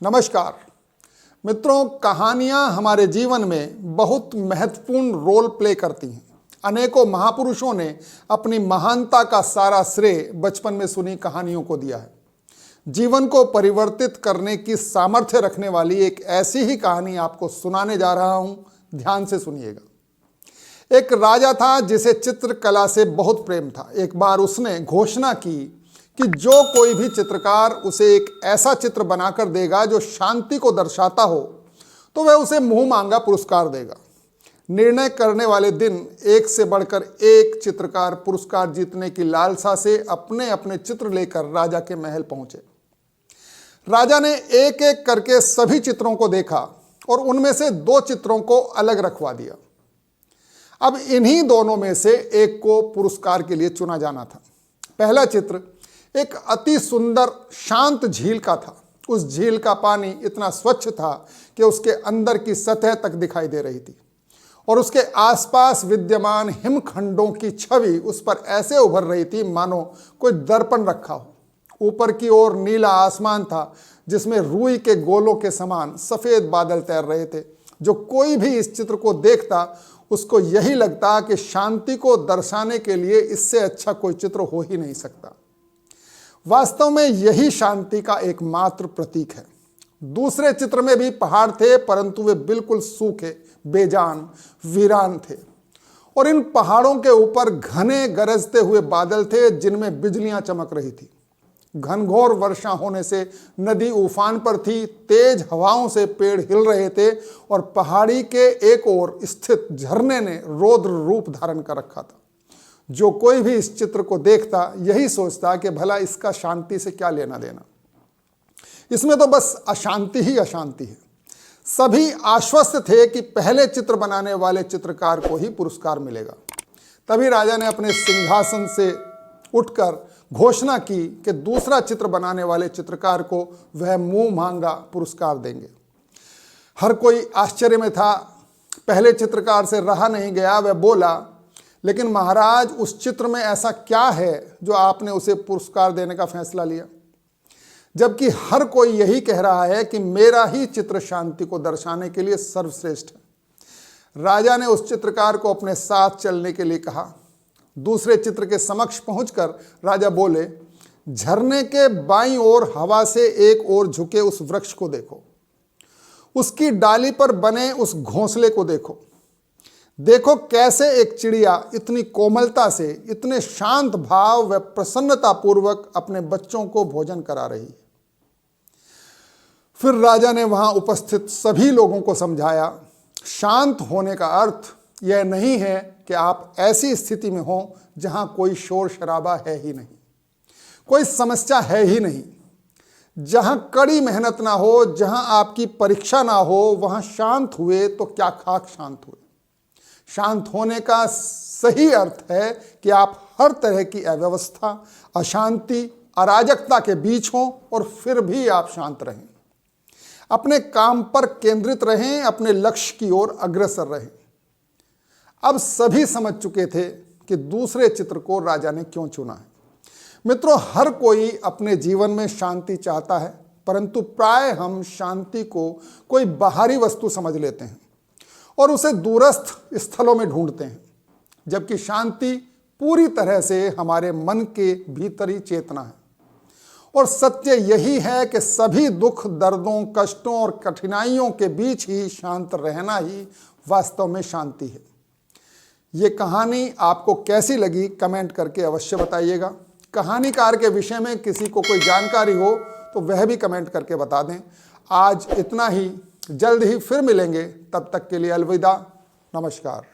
नमस्कार मित्रों, कहानियाँ हमारे जीवन में बहुत महत्वपूर्ण रोल प्ले करती हैं। अनेकों महापुरुषों ने अपनी महानता का सारा श्रेय बचपन में सुनी कहानियों को दिया है। जीवन को परिवर्तित करने की सामर्थ्य रखने वाली एक ऐसी ही कहानी आपको सुनाने जा रहा हूं, ध्यान से सुनिएगा। एक राजा था जिसे चित्रकला से बहुत प्रेम था। एक बार उसने घोषणा की कि जो कोई भी चित्रकार उसे एक ऐसा चित्र बनाकर देगा जो शांति को दर्शाता हो तो वह उसे मुंह मांगा पुरस्कार देगा। निर्णय करने वाले दिन एक से बढ़कर एक चित्रकार पुरस्कार जीतने की लालसा से अपने अपने चित्र लेकर राजा के महल पहुंचे। राजा ने एक एक करके सभी चित्रों को देखा और उनमें से दो चित्रों को अलग रखवा दिया। अब इन्हीं दोनों में से एक को पुरस्कार के लिए चुना जाना था। पहला चित्र एक अति सुंदर शांत झील का था। उस झील का पानी इतना स्वच्छ था कि उसके अंदर की सतह तक दिखाई दे रही थी और उसके आसपास विद्यमान हिमखंडों की छवि उस पर ऐसे उभर रही थी मानो कोई दर्पण रखा हो। ऊपर की ओर नीला आसमान था जिसमें रुई के गोलों के समान सफेद बादल तैर रहे थे। जो कोई भी इस चित्र को देखता उसको यही लगता कि शांति को दर्शाने के लिए इससे अच्छा कोई चित्र हो ही नहीं सकता। वास्तव में यही शांति का एकमात्र प्रतीक है। दूसरे चित्र में भी पहाड़ थे, परंतु वे बिल्कुल सूखे, बेजान, वीरान थे और इन पहाड़ों के ऊपर घने गरजते हुए बादल थे जिनमें बिजलियां चमक रही थी। घनघोर वर्षा होने से नदी उफान पर थी, तेज हवाओं से पेड़ हिल रहे थे और पहाड़ी के एक ओर स्थित झरने ने रौद्र रूप धारण कर रखा था। जो कोई भी इस चित्र को देखता यही सोचता कि भला इसका शांति से क्या लेना देना, इसमें तो बस अशांति ही अशांति है। सभी आश्वस्त थे कि पहले चित्र बनाने वाले चित्रकार को ही पुरस्कार मिलेगा। तभी राजा ने अपने सिंहासन से उठकर घोषणा की कि दूसरा चित्र बनाने वाले चित्रकार को वह मुंह मांगा पुरस्कार देंगे। हर कोई आश्चर्य में था। पहले चित्रकार से रहा नहीं गया। वह बोला, लेकिन महाराज, उस चित्र में ऐसा क्या है जो आपने उसे पुरस्कार देने का फैसला लिया, जबकि हर कोई यही कह रहा है कि मेरा ही चित्र शांति को दर्शाने के लिए सर्वश्रेष्ठ है। राजा ने उस चित्रकार को अपने साथ चलने के लिए कहा। दूसरे चित्र के समक्ष पहुंचकर राजा बोले, झरने के बाईं ओर हवा से एक ओर झुके उस वृक्ष को देखो, उसकी डाली पर बने उस घोंसले को देखो। देखो कैसे एक चिड़िया इतनी कोमलता से, इतने शांत भाव व प्रसन्नता पूर्वक अपने बच्चों को भोजन करा रही है। फिर राजा ने वहां उपस्थित सभी लोगों को समझाया, शांत होने का अर्थ यह नहीं है कि आप ऐसी स्थिति में हो जहां कोई शोर शराबा है ही नहीं, कोई समस्या है ही नहीं, जहां कड़ी मेहनत ना हो, जहां आपकी परीक्षा ना हो, वहां शांत हुए तो क्या खाक शांत हुए। शांत होने का सही अर्थ है कि आप हर तरह की अव्यवस्था, अशांति, अराजकता के बीच हों और फिर भी आप शांत रहें। अपने काम पर केंद्रित रहें, अपने लक्ष्य की ओर अग्रसर रहें। अब सभी समझ चुके थे कि दूसरे चित्र को राजा ने क्यों चुना है। मित्रों, हर कोई अपने जीवन में शांति चाहता है, परंतु प्राय हम शांति को कोई बाहरी वस्तु समझ लेते हैं और उसे दूरस्थ स्थलों में ढूंढते हैं, जबकि शांति पूरी तरह से हमारे मन के भीतरी चेतना है। और सत्य यही है कि सभी दुख, दर्दों, कष्टों और कठिनाइयों के बीच ही शांत रहना ही वास्तव में शांति है। ये कहानी आपको कैसी लगी कमेंट करके अवश्य बताइएगा। कहानीकार के विषय में किसी को कोई जानकारी हो तो वह भी कमेंट करके बता दें। आज इतना ही, जल्द ही फिर मिलेंगे। तब तक के लिए अलविदा, नमस्कार।